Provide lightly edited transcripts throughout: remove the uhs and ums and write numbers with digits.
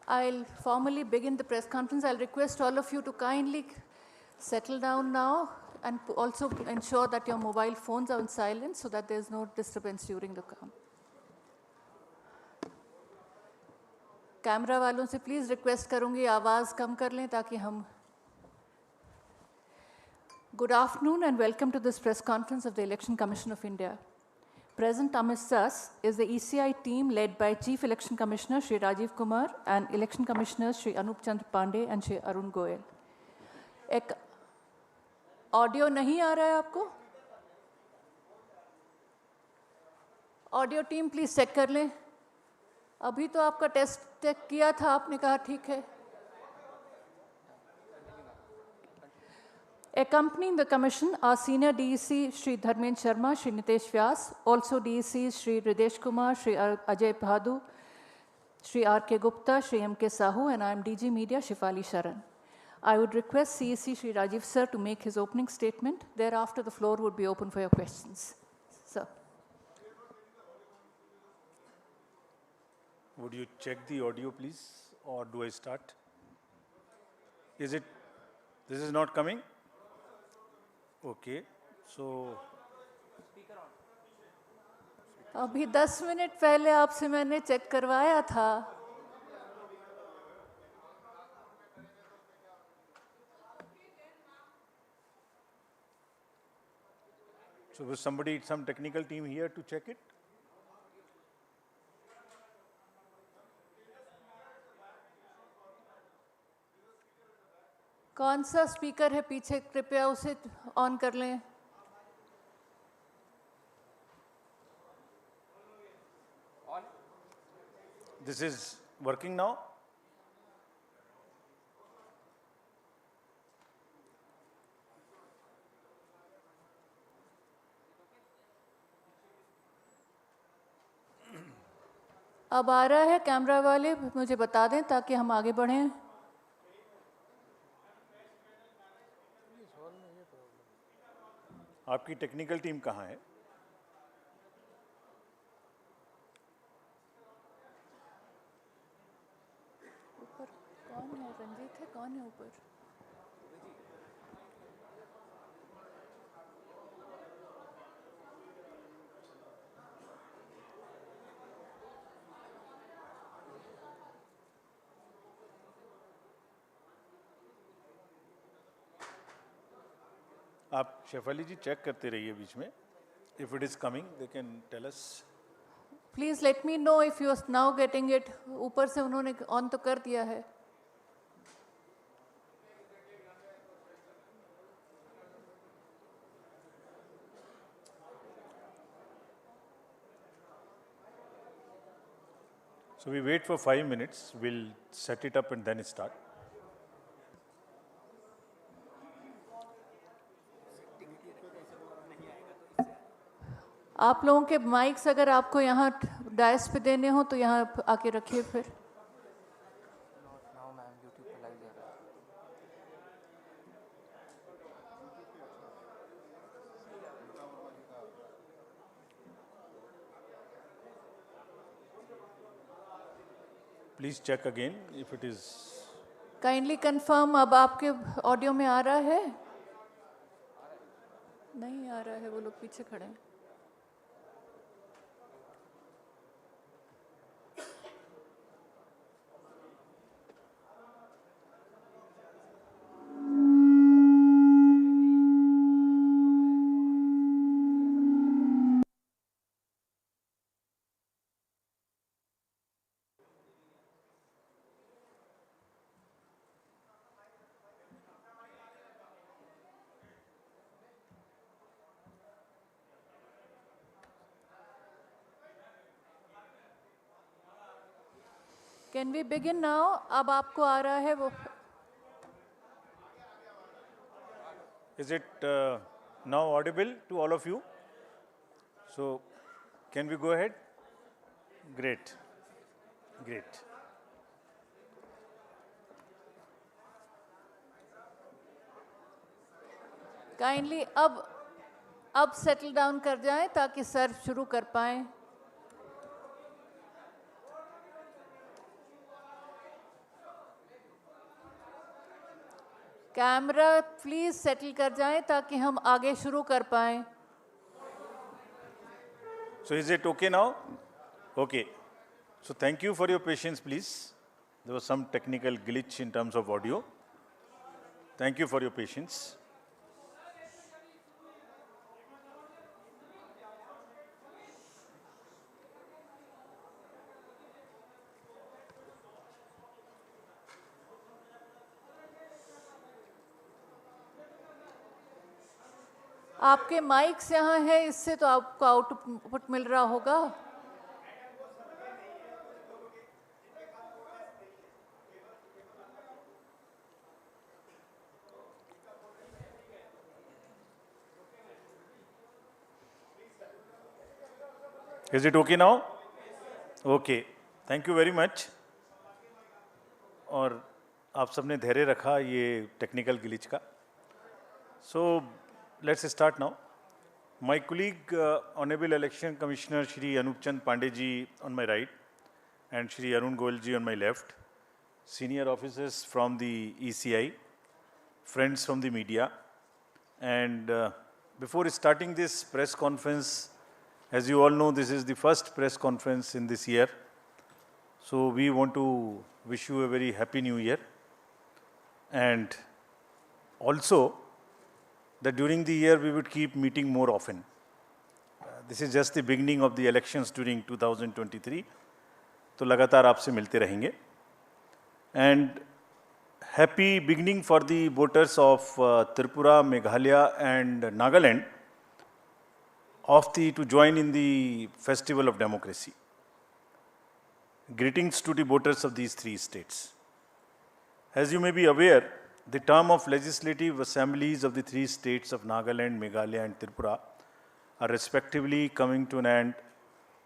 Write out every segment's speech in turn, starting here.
I'll formally begin the press conference. I'll request all of you to kindly settle down now and also ensure that your mobile phones are on silent so that there's no disturbance during the काम. Camera वालों से please request करूँगी आवाज़ कम कर लें ताकि हम. Good afternoon and welcome to this press conference of the Election Commission of India. Present amidst us is the ECI team led by Chief Election Commissioner Shri Rajiv Kumar and Election Commissioners Shri Anup Chandra Pandey and Shri Arun Goyal. एक audio नहीं आ रहा है आपको? Audio team please check कर लें. अभी तो आपका टेस्ट चेक किया था, आपने कहा ठीक है. Accompanying the Commission are Senior DEC Shri Dharmendra Sharma, Shri Nitesh Vyas, also DECs Shri Ridesh Kumar, Shri Ajay Bhadu, Shri R.K. Gupta, Shri M.K. Sahu, and I am DG Media Shifali Sharan. I would request CEC Shri Rajiv Sir to make his opening statement. Thereafter, the floor would be open for your questions. Sir. Would you check the audio, please, or do I start? Is it? This is not coming? Okay, so. अभी 10 minute पहले आपसे मैंने check करवाया था. So was somebody, some technical team here to check it? कौन सा speaker है पीछे, कृपया उसे ऑन कर लें. This is working now? अब आ रहा है. कैमरा वाले मुझे बता दें ताकि हम आगे बढ़ें. आपकी टेक्निकल टीम कहाँ है? ऊपर कौन है? रंजीत है? कौन है ऊपर? आप शेफाली जी चेक करते रहिए बीच में. If it is coming, they can tell us. Please let me know if you are now getting it. ऊपर से उन्होंने ऑन तो कर दिया है. So we wait for 5 minutes. We'll set it up and then start. आप लोगों के माइक्स अगर आपको यहाँ डायस पे देने हो तो यहाँ आके रखिए फिर. Please check again if it is. Kindly confirm. अब आपके ऑडियो में आ रहा है? नहीं आ रहा है, वो लोग पीछे खड़े हैं. Can we begin now? अब आपको आ रहा है वो. Is it now audible to all of you? So can we go ahead? Great. Great. Kindly अब सेटल डाउन कर जाएं ताकि सर शुरू कर पाएं. कैमरा प्लीज सेटल कर जाएं ताकि हम आगे शुरू कर पाएं। So is it okay now? Okay. So thank you for your patience, please. There was some technical glitch in terms of audio. Thank you for your patience. आपके माइक्स यहाँ है, इससे तो आपको आउटपुट मिल रहा होगा। Is it okay now? Okay. Thank you very much. और आप सबने धैर्य रखा ये टेक्निकल ग्लिच का. So let's start now. My colleague, Honorable Election Commissioner Shri Anup Chand Pandey ji on my right and Shri Arun Goyal ji on my left, senior officers from the ECI, friends from the media, and before starting this press conference, as you all know, this is the first press conference in this year. So we want to wish you a very happy new year, and also that during the year we would keep meeting more often. This is just the beginning of the elections during 2023. तो लगातार आपसे मिलते रहेंगे. And happy beginning for the voters of Tripura, Meghalaya and Nagaland to join in the festival of democracy. Greetings to the voters of these three states. As you may be aware, the term of legislative assemblies of the three states of Nagaland, Meghalaya and Tripura are respectively coming to an end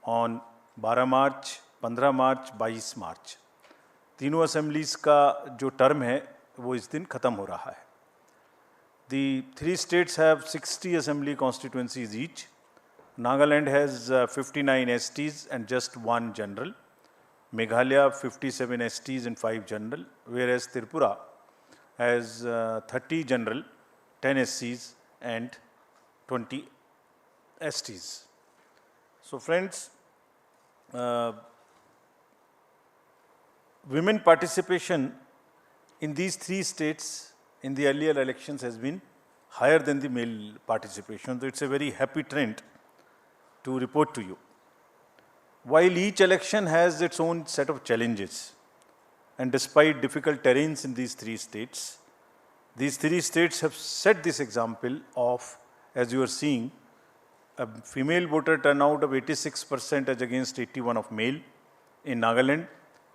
on 12 March, 15 March, 22 March. तीनों assemblies का जो term है वो इस दिन खत्म हो रहा है. The three states have 60 assembly constituencies each. Nagaland has 59 STs and just one general. Meghalaya 57 STs and 5 general, whereas Tripura has 30 general, 10 SCs and 20 STs. So friends, women participation in these three states in the earlier elections has been higher than the male participation. So it's a very happy trend to report to you. While each election has its own set of challenges, and despite difficult terrains in these three states have set this example of, as you are seeing, a female voter turnout of 86% as against 81% of male in Nagaland,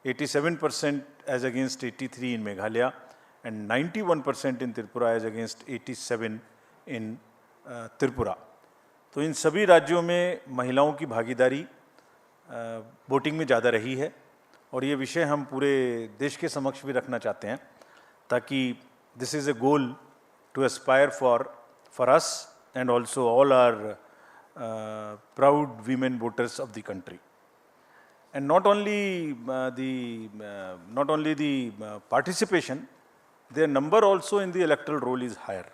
87% as against 83% in Meghalaya, and 91% in Tripura as against 87% in Tripura. तो इन सभी राज्यों में महिलाओं की भागीदारी voting में ज़्यादा रही है और ये विषय हम पूरे देश के समक्ष भी रखना चाहते हैं ताकि this is a goal to aspire for us and also all are proud women voters of the country. And not only the participation, their number also in the electoral roll is higher.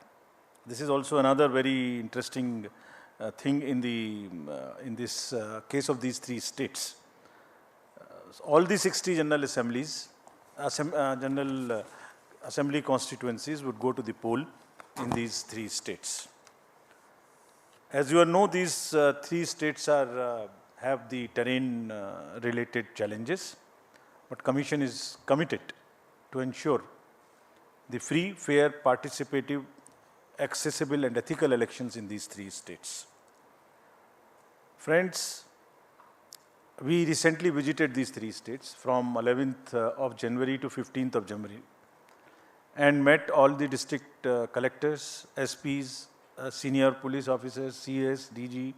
This is also another very interesting thing in this case of these three states. All the 60 general assemblies, general assembly constituencies would go to the poll in these three states. As you all know, these three states have the terrain related challenges, but Commission is committed to ensure the free, fair, participative, accessible and ethical elections in these three states. Friends, we recently visited these three states from 11th of January to 15th of January and met all the district collectors, SPs, senior police officers, CS, DG,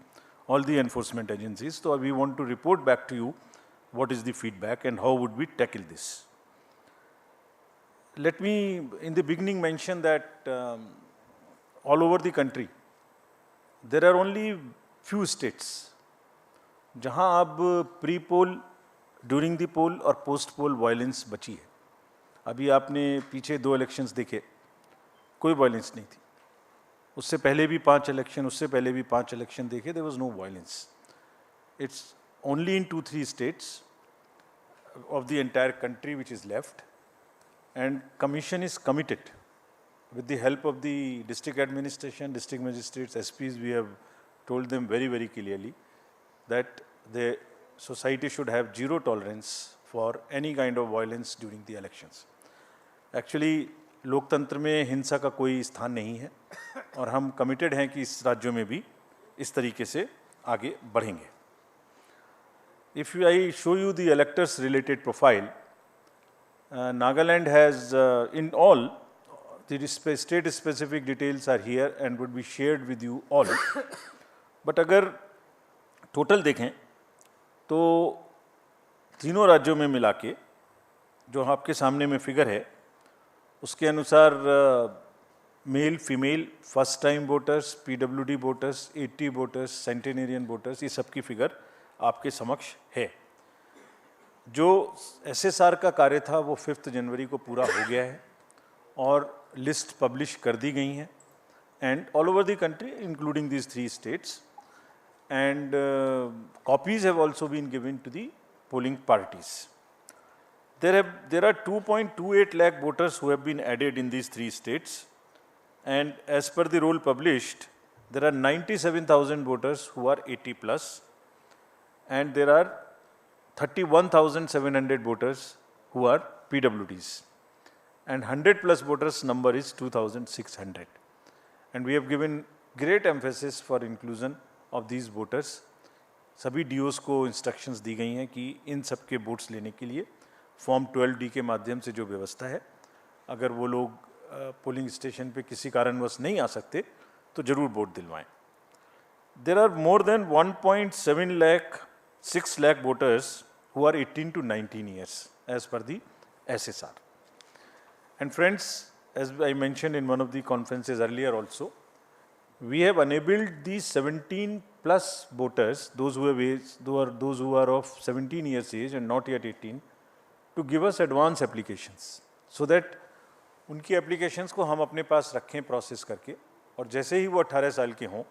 all the enforcement agencies. So we want to report back to you what is the feedback and how would we tackle this. Let me in the beginning mention that all over the country there are only few states जहाँ अब pre poll, during the पोल और post पोल violence बची है. अभी आपने पीछे 2 elections देखे कोई वायलेंस नहीं थी। उससे पहले भी 5 इलेक्शन, उससे पहले भी 5 इलेक्शन देखे, there was no violence. It's only in 2-3 states of the entire country which is left, and commission is committed with the help of the district administration, district magistrates, SPs. We have told them very, very clearly that the society should have zero tolerance for any kind of violence during the elections. Actually, लोकतंत्र में हिंसा का कोई स्थान नहीं है और हम कमिटेड हैं कि इस राज्यों में भी इस तरीके से आगे बढ़ेंगे. If I show you the electors related profile, Nagaland has in all, the state specific details are here and would be shared with you all. But अगर total देखें तो तीनों राज्यों में मिला के जो आपके सामने में फिगर है उसके अनुसार male female first time voters, PWD voters, 80 voters, centenarian voters, ये सब की फिगर आपके समक्ष है. जो एसएसआर का कार्य था वो 5 जनवरी को पूरा हो गया है और लिस्ट पब्लिश कर दी गई हैं and all over the country including these 3 states, and copies have also been given to the polling parties. There are 2.28 lakh voters who have been added in these 3 states, and as per the roll published, there are 97,000 voters who are 80 plus, and there are 31,700 voters who are PWDs, and 100 plus voters number is 2,600. And we have given great emphasis for inclusion of these voters. सभी DOs को instructions दी गई हैं कि इन सब के votes लेने के लिए फॉर्म 12D के माध्यम से जो व्यवस्था है, अगर वो लोग पोलिंग स्टेशन पे किसी कारणवश नहीं आ सकते तो जरूर vote दिलवाएं. There are more than 1.6 lakh voters who are 18 to 19 years as per the SSR. And friends, as I mentioned in one of the conferences earlier also, we have enabled these 17 plus voters, those who are of 17 years age and not yet 18, to give us advance applications, so that उनकी applications को हम अपने पास रखें process करके, और जैसे ही वो 18 साल के हों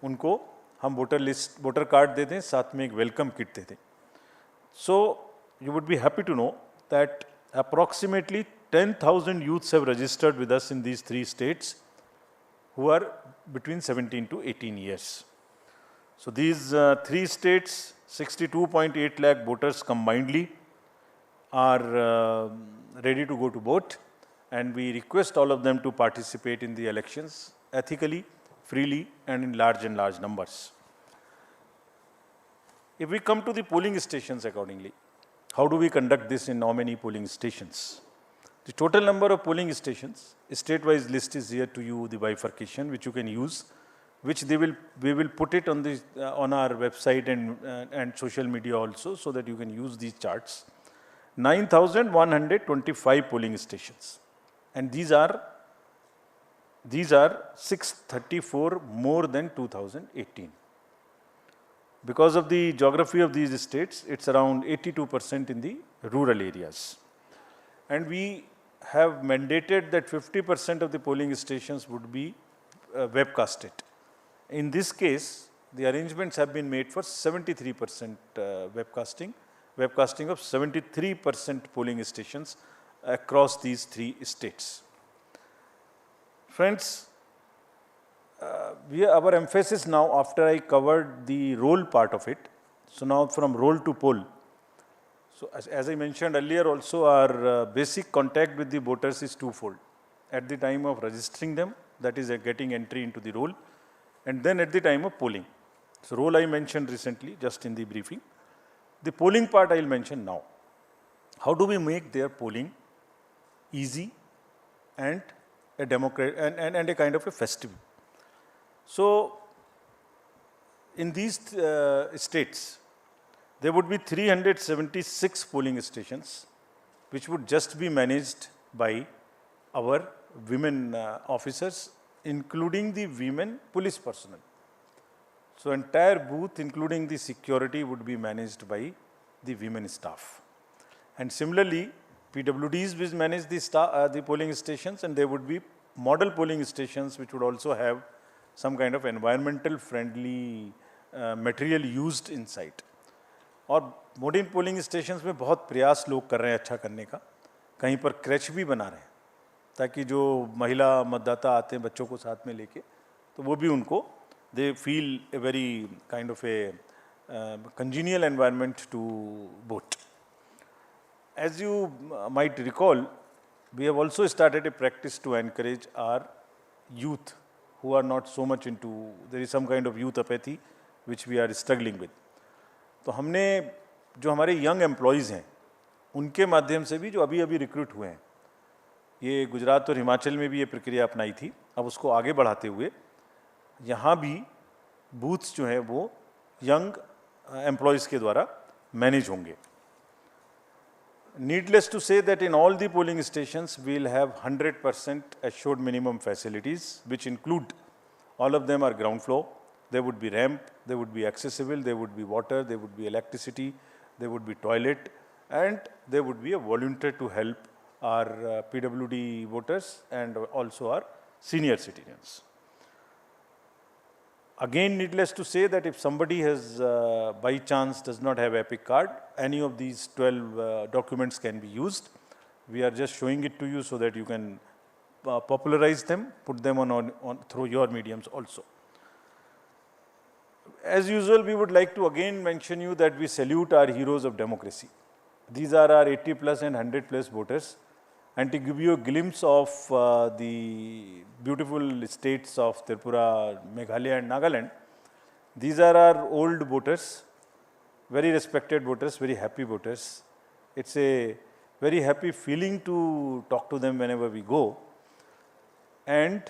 उनको हम वोटर कार्ड दे दें, साथ में एक वेलकम किट दे दें. So you would be happy to know that approximately 10,000 youths have registered with us in these 3 states who are between 17 to 18 years. So these 3 states, 62.8 lakh voters combinedly are ready to go to vote, and we request all of them to participate in the elections ethically, freely, and in large numbers. If we come to the polling stations accordingly, how do we conduct this in how many polling stations? The total number of polling stations, state-wise list is here to you, the bifurcation which you can use, which we will put it on the on our website and social media also, so that you can use these charts. 9,125 polling stations, and these are 634 more than 2018. Because of the geography of these states, it's around 82% in the rural areas, and we have mandated that 50% of the polling stations would be webcasted. In this case, the arrangements have been made for 73% webcasting of 73% polling stations across these 3 states. Friends, our emphasis now, after I covered the roll part of it, so now from roll to poll. So as I mentioned earlier also, our basic contact with the voters is twofold. At the time of registering them, that is getting entry into the roll, and then at the time of polling. So roll I mentioned recently, just in the briefing. The polling part I will mention now. How do we make their polling easy and a and a kind of a festive? So in these states, there would be 376 polling stations, which would just be managed by our women officers, including the women police personnel. So entire booth, including the security, would be managed by the women staff. And similarly, PWDs will manage the polling stations, and they would be model polling stations which would also have some kind of environmental friendly material used inside. और modern polling stations में बहुत प्रयास लोग कर रहे हैं अच्छा करने का, कहीं पर क्रैच भी बना रहे हैं ताकि जो महिला मतदाता आते हैं बच्चों को साथ में लेके, तो वो भी उनको they feel a very kind of A congenial environment to vote. As you might recall, we have also started a practice to encourage our youth who are not so much into, there is some kind of youth apathy which we are struggling with. तो हमने जो हमारे young employees हैं उनके माध्यम से भी जो अभी अभी रिक्रूट हुए हैं, ये गुजरात और हिमाचल में भी ये प्रक्रिया अपनाई थी, अब उसको आगे बढ़ाते हुए यहाँ भी बूथ्स जो हैं वो यंग एम्प्लॉयज़ के द्वारा मैनेज होंगे. Needless to say that in all the polling stations we will have 100% assured minimum facilities, which include, all of them are ground floor. There would be ramp, there would be accessible, there would be water, there would be electricity, there would be toilet, and there would be a volunteer to help our PWD voters and also our senior citizens. Again, needless to say that if somebody has by chance does not have EPIC card, any of these 12 documents can be used. We are just showing it to you so that you can popularize them, put them on through your mediums also. As usual, we would like to again mention you that we salute our heroes of democracy. These are our 80 plus and 100 plus voters. And to give you a glimpse of the beautiful states of Tripura, Meghalaya and Nagaland, these are our old voters, very respected voters, very happy voters. It's a very happy feeling to talk to them whenever we go. And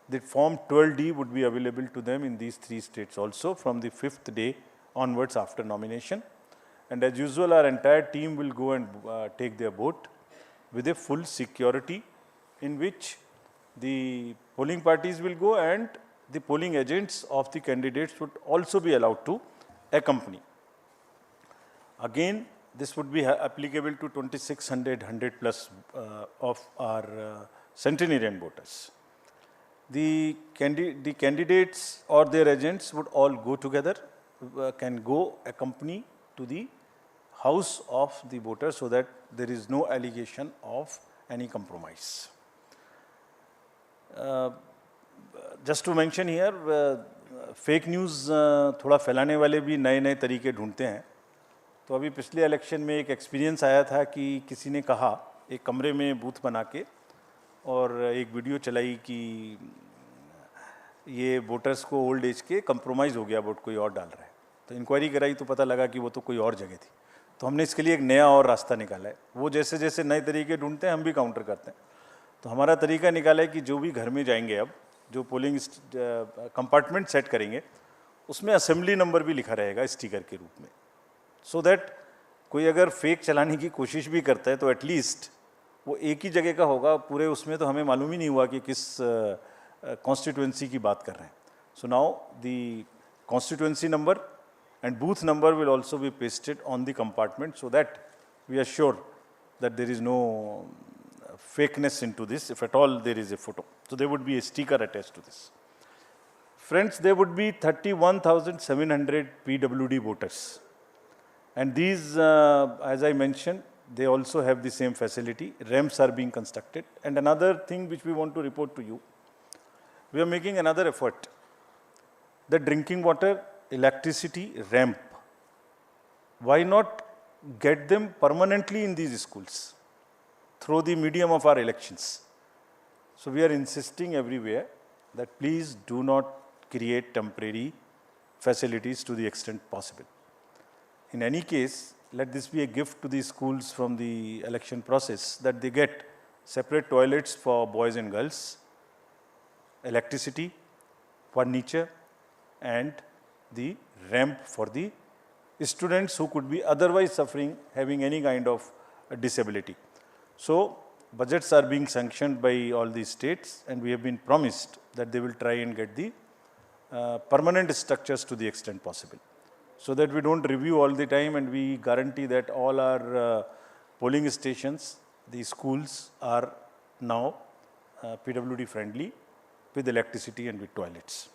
the form 12D would be available to them in these 3 states also from the 5th day onwards after nomination. And as usual, our entire team will go and take their vote with a full security, in which the polling parties will go and the polling agents of the candidates would also be allowed to accompany. Again, this would be applicable to 2600 100 plus of our centenarian voters. The candidates or their agents would all go together, can go accompany to the house of the voter so that there is no allegation of any compromise. Just to mention here, fake news थोड़ा फैलाने वाले भी नए नए तरीके ढूंढते हैं. तो अभी पिछले इलेक्शन में एक एक्सपीरियंस आया था कि किसी ने कहा एक कमरे में बूथ बना के और एक वीडियो चलाई कि ये वोटर्स को ओल्ड एज के कंप्रोमाइज़ हो गया, वोट कोई और डाल रहा है. तो इंक्वायरी कराई तो पता लगा कि वो तो कोई और जगह थी. तो हमने इसके लिए एक नया और रास्ता निकाला है. वो जैसे जैसे नए तरीके ढूंढते हैं हम भी काउंटर करते हैं. तो हमारा तरीका निकाला है कि जो भी घर में जाएंगे, अब जो पोलिंग कंपार्टमेंट सेट करेंगे उसमें असेंबली नंबर भी लिखा रहेगा स्टिकर के रूप में, सो दैट कोई अगर फेक चलाने की कोशिश भी करता है तो एटलीस्ट वो एक ही जगह का होगा. पूरे उसमें तो हमें मालूम ही नहीं हुआ कि किस कॉन्स्टिट्यूएंसी की बात कर रहे हैं. So now the constituency number and booth number will also be pasted on the compartment so that we are sure that there is no fakeness into this, if at all there is a photo. So there would be a sticker attached to this. Friends, there would be 31,700 PWD voters. And these, as I mentioned, they also have the same facility. Ramps are being constructed. And another thing which we want to report to you, we are making another effort. The drinking water, electricity, ramp, why not get them permanently in these schools through the medium of our elections? So we are insisting everywhere that please do not create temporary facilities to the extent possible. In any case, let this be a gift to the schools from the election process, that they get separate toilets for boys and girls, electricity, furniture, and the ramp for the students who could be otherwise suffering, having any kind of disability. So budgets are being sanctioned by all these states, and we have been promised that they will try and get the permanent structures to the extent possible, so that we don't review all the time, and we guarantee that all our polling stations, the schools are now PWD friendly with electricity and with toilets.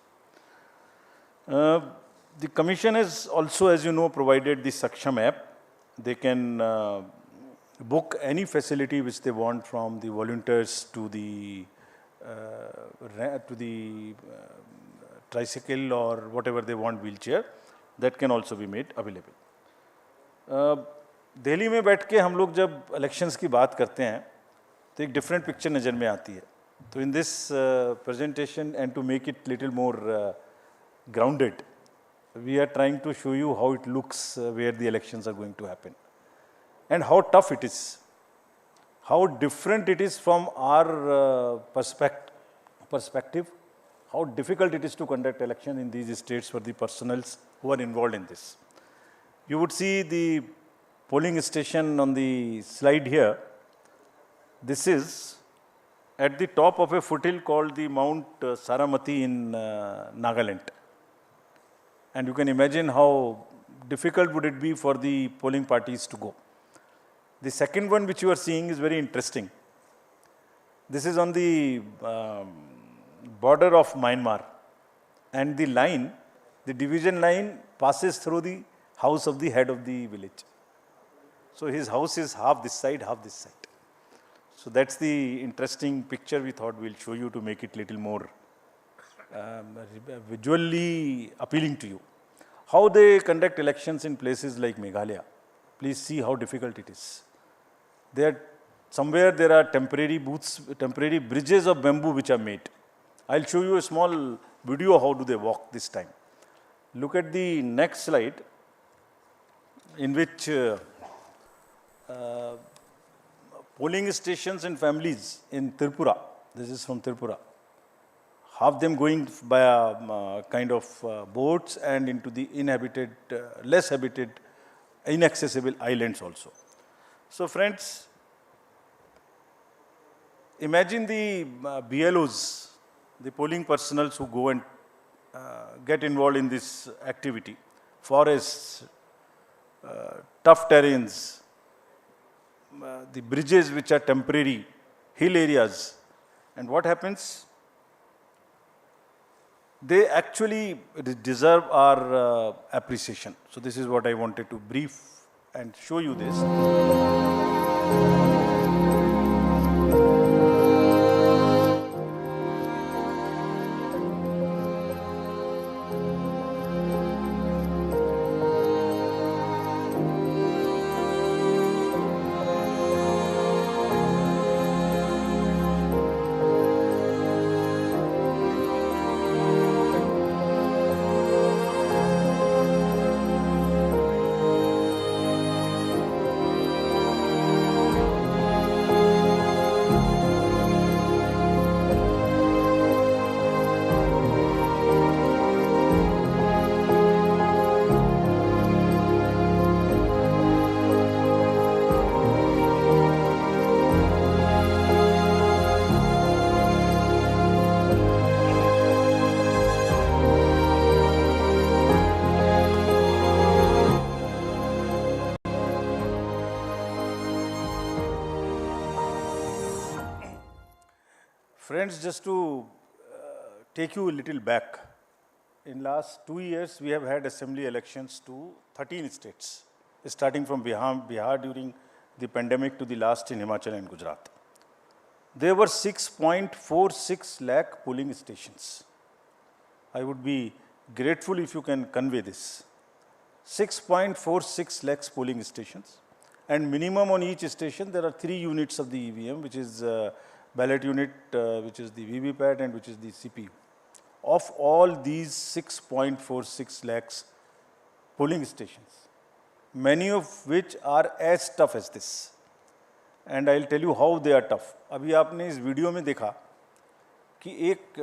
The Commission has also, as you know, provided the Saksham app. They can book any facility which they want, from the volunteers to the tricycle or whatever they want, wheelchair, that can also be made available. Delhi में बैठ के हम लोग जब elections की बात करते हैं तो एक डिफरेंट पिक्चर नज़र में आती है. तो in this presentation and to make it little more grounded, we are trying to show you how it looks where the elections are going to happen and how tough it is, how different it is from our perspective, how difficult it is to conduct election in these states for the personals who are involved in this. You would see the polling station on the slide here. This is at the top of a foothill called the Mount Saramati in Nagaland. And you can imagine how difficult would it be for the polling parties to go. The second one which you are seeing is very interesting. This is on the border of Myanmar, and the line, the division line, passes through the house of the head of the village. So his house is half this side, half this side. So that's the interesting picture we thought we'll show you to make it little more visually appealing to you. How they conduct elections in places like Meghalaya. Please see how difficult it is. Somewhere there are temporary booths, temporary bridges of bamboo which are made. I'll show you a small video how do they walk this time. Look at the next slide, in which polling stations and families in Tripura, this is from Tripura, half them going by kind of boats and into the inhabited, less habited, inaccessible islands also. So friends, imagine the BLOs, the polling personnel who go and get involved in this activity. Forests, tough terrains, the bridges which are temporary, hill areas. And what happens? They actually deserve our appreciation. So this is what I wanted to brief and show you this. Friends, just to take you a little back, in last 2 years we have had assembly elections to 13 states, starting from Bihar during the pandemic to the last in Himachal and Gujarat. There were 6.46 lakh polling stations. I would be grateful if you can convey this. 6.46 lakhs polling stations, and minimum on each station there are 3 units of the EVM, which is ballot unit, which is the VVPAT and which is the CPU. Of all these 6.46 lakhs polling stations, many of which are as tough as this. And I'll tell you how they are tough. अभी आपने इस video में देखा कि एक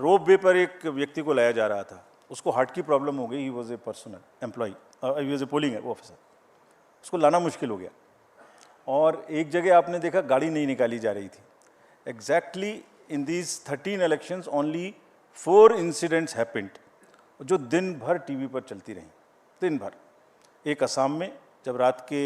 रोप वे पर एक व्यक्ति को लाया जा रहा था, उसको हार्ट की प्रॉब्लम हो गई, he was a personal employee, he was a polling officer, उसको लाना मुश्किल हो गया. और एक जगह आपने देखा गाड़ी नहीं निकाली जा रही थी. Exactly in these 13 elections, only 4 incidents happened, जो दिन भर टीवी पर चलती रहीं, दिन भर. एक असम में जब रात के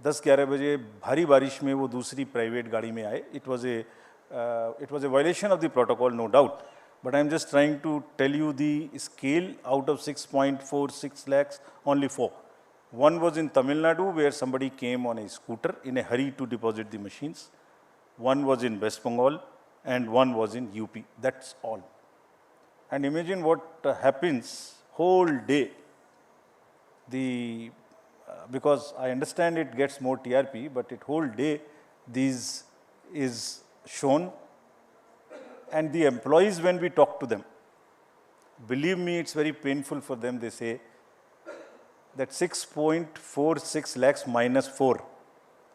10-11 बजे भारी बारिश में वो दूसरी प्राइवेट गाड़ी में आए, it was a it was a violation of the protocol, no doubt. But I am just trying to tell you the scale. Out of 6.46 lakhs, only 4. One was in Tamil Nadu, where somebody came on a scooter in a hurry to deposit the machines. One was in West Bengal, and one was in UP. That's all. And imagine what happens whole day. Because I understand it gets more TRP, but it whole day these is shown. And the employees, when we talk to them, believe me, it's very painful for them. They say that 6.46 lakhs minus 4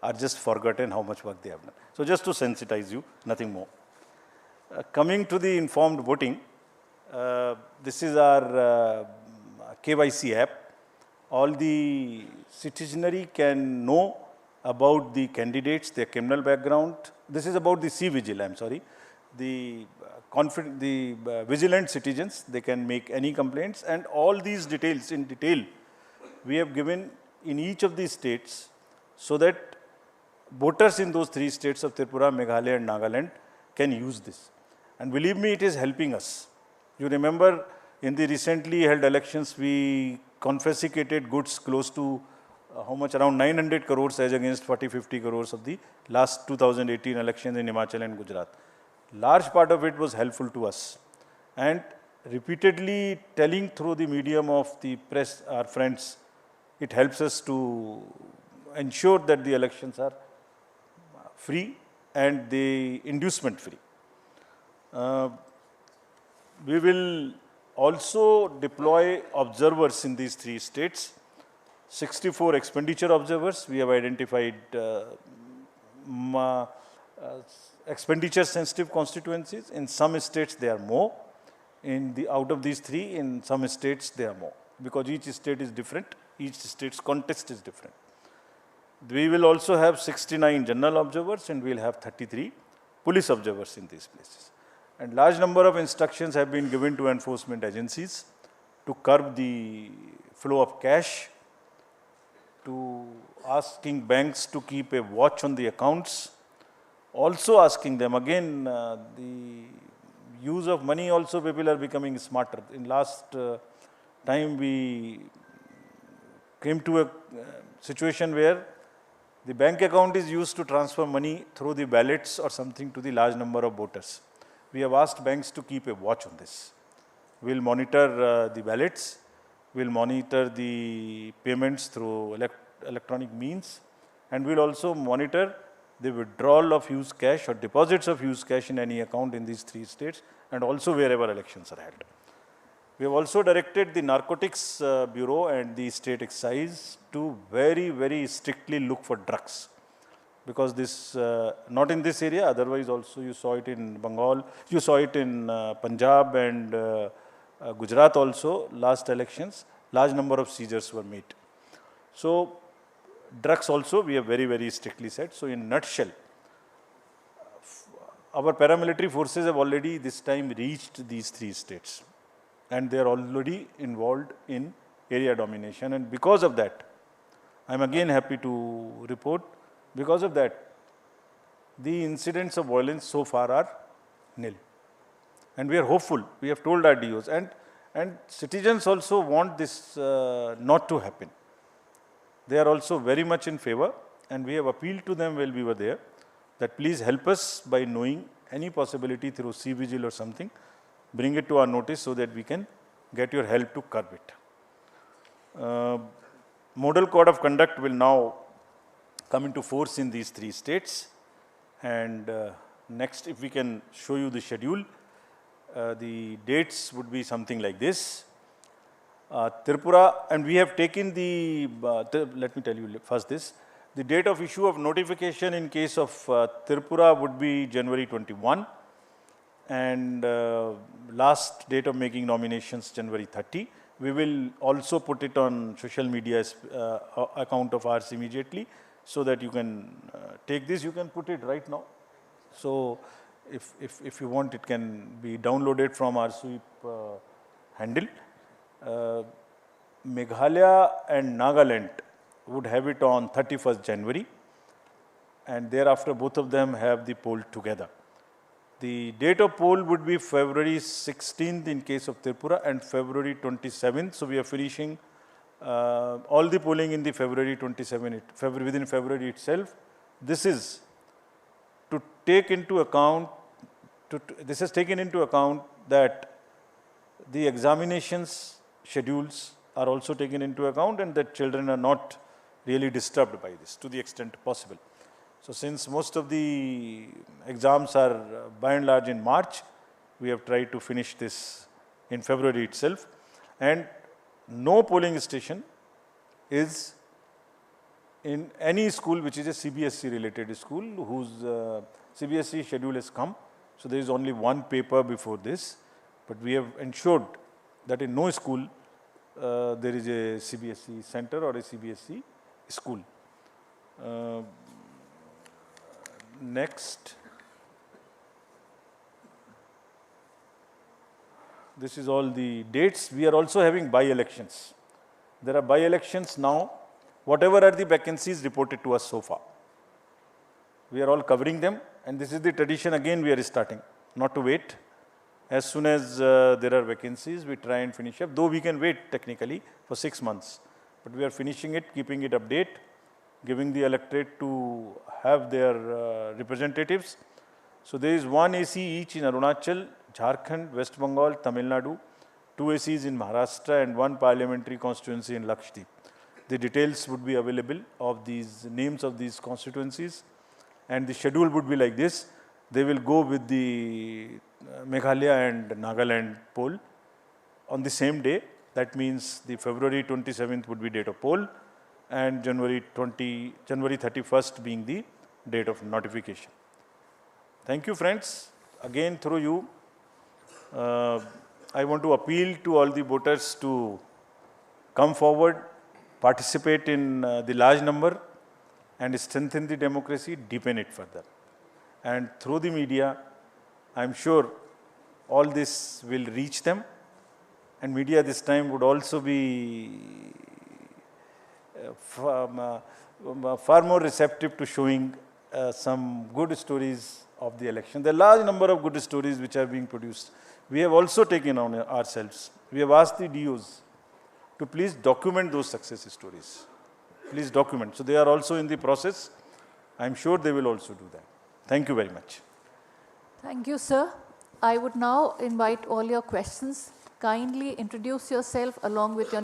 are just forgotten how much work they have done. So just to sensitize you, nothing more. Coming to the informed voting, this is our KYC app. All the citizenry can know about the candidates, their criminal background. This is about the C-Vigil, I'm sorry. The vigilant citizens, they can make any complaints, and all these details in detail we have given in each of these states, so that voters in those 3 states of Tripura, Meghalaya and Nagaland can use this. And believe me, it is helping us. You remember in the recently held elections, we confiscated goods close to how much, around 900 crores as against 40-50 crores of the last 2018 elections in Himachal and Gujarat. Large part of it was helpful to us. And repeatedly telling through the medium of the press, our friends, it helps us to ensure that the elections are free and the inducement free. We will also deploy observers in these 3 states. 64 expenditure observers. We have identified expenditure sensitive constituencies. In some states there are more. Out of these 3, in some states there are more, because each state is different, each state's context is different. We will also have 69 general observers, and we will have 33 police observers in these places. And large number of instructions have been given to enforcement agencies to curb the flow of cash, to asking banks to keep a watch on the accounts, also asking them, again, the use of money also, people are becoming smarter. In last time we came to a situation where the bank account is used to transfer money through the ballots or something to the large number of voters. We have asked banks to keep a watch on this. We will monitor the ballots, we will monitor the payments through electronic means, and we will also monitor the withdrawal of used cash or deposits of used cash in any account in these 3 states, and also wherever elections are held. We have also directed the Narcotics Bureau and the State Excise to very, very strictly look for drugs. Because this, not in this area, otherwise also you saw it in Bengal, you saw it in Punjab and Gujarat also, last elections, large number of seizures were made. So, drugs also we have very, very strictly said. So, in a nutshell, our paramilitary forces have already this time reached these 3 states, and they are already involved in area domination. And because of that, I am again happy to report, because of that, the incidents of violence so far are nil. And we are hopeful, we have told our DOs, and citizens also want this not to happen. They are also very much in favor, and we have appealed to them while we were there, that please help us by knowing any possibility through C-Vigil or something, bring it to our notice so that we can get your help to curb it. Model Code of Conduct will now come into force in these 3 states, and next, if we can show you the schedule, the dates would be something like this. Tripura, and we have taken let me tell you first this, the date of issue of notification in case of Tripura would be January 21, and last date of making nominations January 30. We will also put it on social media account of ours immediately, so that you can take this, you can put it right now. So, if you want, it can be downloaded from our sweep handle. Meghalaya and Nagaland would have it on 31st January, and thereafter both of them have the poll together. The date of poll would be February 16th in case of Tripura and February 27th. So we are finishing all the polling in the February 27th, within February itself. This is to take into account, this has taken into account that the examinations schedules are also taken into account and that children are not really disturbed by this to the extent possible. So since most of the exams are by and large in March, we have tried to finish this in February itself. And no polling station is in any school which is a CBSE related school whose CBSE schedule has come. So there is only one paper before this, but we have ensured that in no school there is a CBSE center or a CBSE school. Next, this is all the dates. We are also having by-elections. There are by-elections now. Whatever are the vacancies reported to us so far, we are all covering them, and this is the tradition again we are starting, not to wait. As soon as there are vacancies, we try and finish up, though we can wait technically for 6 months, but we are finishing it, keeping it update, giving the electorate to have their representatives. So there is one AC each in Arunachal, Jharkhand, West Bengal, Tamil Nadu, 2 ACs in Maharashtra and 1 parliamentary constituency in Lakshadweep. The details would be available of these names of these constituencies, and the schedule would be like this. They will go with the Meghalaya and Nagaland poll on the same day. That means the February 27th would be date of poll and January 31st being the date of notification. Thank you, friends. Again, through you, I want to appeal to all the voters to come forward, participate in the large number and strengthen the democracy, deepen it further. And through the media, I am sure all this will reach them, and media this time would also be far more receptive to showing some good stories of the election. There are a large number of good stories which are being produced. We have also taken on ourselves. We have asked the DOs to please document those success stories. Please document. So they are also in the process. I am sure they will also do that. Thank you very much. Thank you, sir. I would now invite all your questions. Kindly introduce yourself along with your